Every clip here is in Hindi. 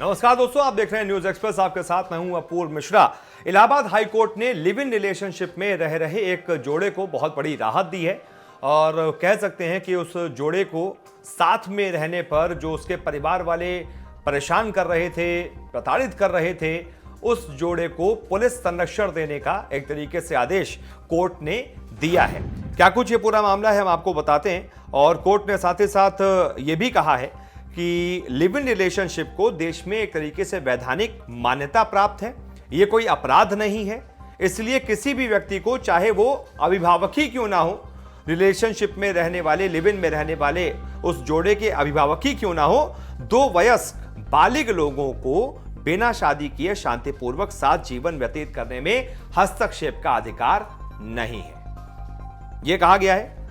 नमस्कार दोस्तों, आप देख रहे हैं न्यूज एक्सप्रेस। आपके साथ मैं हूं अपूर्व मिश्रा। इलाहाबाद हाई कोर्ट ने लिव इन रिलेशनशिप में रह रहे एक जोड़े को बहुत बड़ी राहत दी है और कह सकते हैं कि उस जोड़े को साथ में रहने पर जो उसके परिवार वाले परेशान कर रहे थे, प्रताड़ित कर रहे थे, उस जोड़े को पुलिस संरक्षण देने का एक तरीके से आदेश कोर्ट ने दिया है। क्या कुछ ये पूरा मामला है हम आपको बताते हैं। और कोर्ट ने साथ ही साथ ये भी कहा है कि लिव इन रिलेशनशिप को देश में एक तरीके से वैधानिक मान्यता प्राप्त है, ये कोई अपराध नहीं है। इसलिए किसी भी व्यक्ति को, चाहे वो अभिभावक ही क्यों ना हो, रिलेशनशिप में रहने वाले, लिव इन में रहने वाले उस जोड़े के अभिभावक ही क्यों ना हो, दो वयस्क बालिग लोगों को बिना शादी किए शांतिपूर्वक साथ जीवन व्यतीत करने में हस्तक्षेप का अधिकार नहीं है, यह कहा गया है।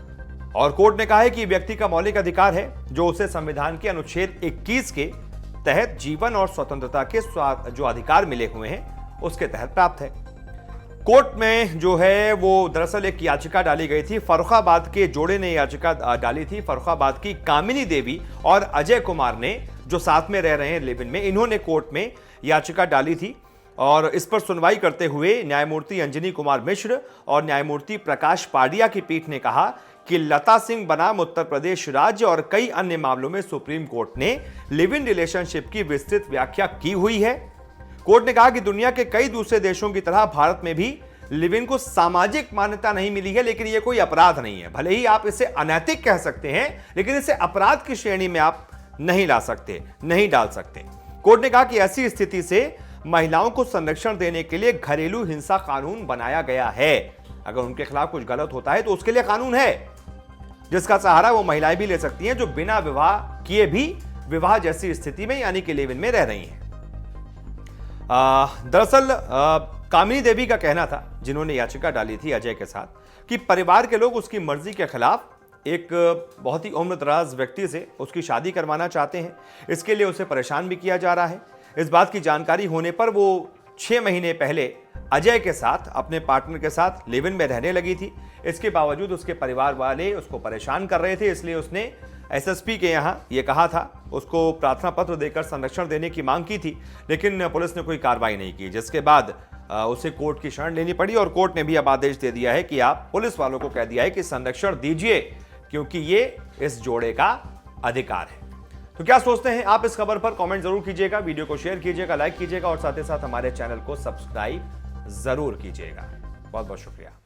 और कोर्ट ने कहा है कि व्यक्ति का मौलिक अधिकार है जो उसे संविधान के अनुच्छेद 21 के तहत जीवन और स्वतंत्रता के जो अधिकार मिले हुए हैं उसके तहत प्राप्त है। कोर्ट में जो है वो दरअसल एक याचिका डाली गई थी। फर्रुखाबाद के जोड़े ने याचिका डाली थी। फर्रुखाबाद की कामिनी देवी और अजय कुमार ने, जो साथ में रह रहे हैं लिव इन में, इन्होंने कोर्ट में याचिका डाली थी। और इस पर सुनवाई करते हुए न्यायमूर्ति अंजनी कुमार मिश्र और न्यायमूर्ति प्रकाश पाडिया की पीठ ने कहा कि लता सिंह बनाम उत्तर प्रदेश राज्य और कई अन्य मामलों में सुप्रीम कोर्ट ने लिव इन रिलेशनशिप की विस्तृत व्याख्या की हुई है। कोर्ट ने कहा कि दुनिया के कई दूसरे देशों की तरह भारत में भी लिव इन को सामाजिक मान्यता नहीं मिली है, लेकिन यह कोई अपराध नहीं है। भले ही आप इसे अनैतिक कह सकते हैं, लेकिन इसे अपराध की श्रेणी में आप नहीं ला सकते, नहीं डाल सकते। कोर्ट ने कहा कि ऐसी स्थिति से महिलाओं को संरक्षण देने के लिए घरेलू हिंसा कानून बनाया गया है। अगर उनके खिलाफ कुछ गलत होता है तो उसके लिए कानून है जिसका सहारा वो महिलाएं भी ले सकती हैं जो बिना विवाह किए भी विवाह जैसी स्थिति में यानी कि लिव इन में रह रही हैं। दरअसल कामिनी देवी का कहना था, जिन्होंने याचिका डाली थी अजय के साथ, कि परिवार के लोग उसकी मर्जी के खिलाफ एक बहुत ही उम्रदराज व्यक्ति से उसकी शादी करवाना चाहते हैं। इसके लिए उसे परेशान भी किया जा रहा है। इस बात की जानकारी होने पर वो 6 महीने पहले अजय के साथ, अपने पार्टनर के साथ लिव इन में रहने लगी थी। इसके बावजूद उसके परिवार वाले उसको परेशान कर रहे थे, इसलिए उसने एसएसपी के यहाँ ये कहा था, उसको प्रार्थना पत्र देकर संरक्षण देने की मांग की थी, लेकिन पुलिस ने कोई कार्रवाई नहीं की, जिसके बाद उसे कोर्ट की शरण लेनी पड़ी। और कोर्ट ने भी अब आदेश दे दिया है कि आप पुलिस वालों को कह दिया है कि संरक्षण दीजिए, क्योंकि ये इस जोड़े का अधिकार है। तो क्या सोचते हैं आप इस खबर पर? कमेंट जरूर कीजिएगा, वीडियो को शेयर कीजिएगा, लाइक कीजिएगा और साथ ही साथ हमारे चैनल को सब्सक्राइब जरूर कीजिएगा। बहुत बहुत शुक्रिया।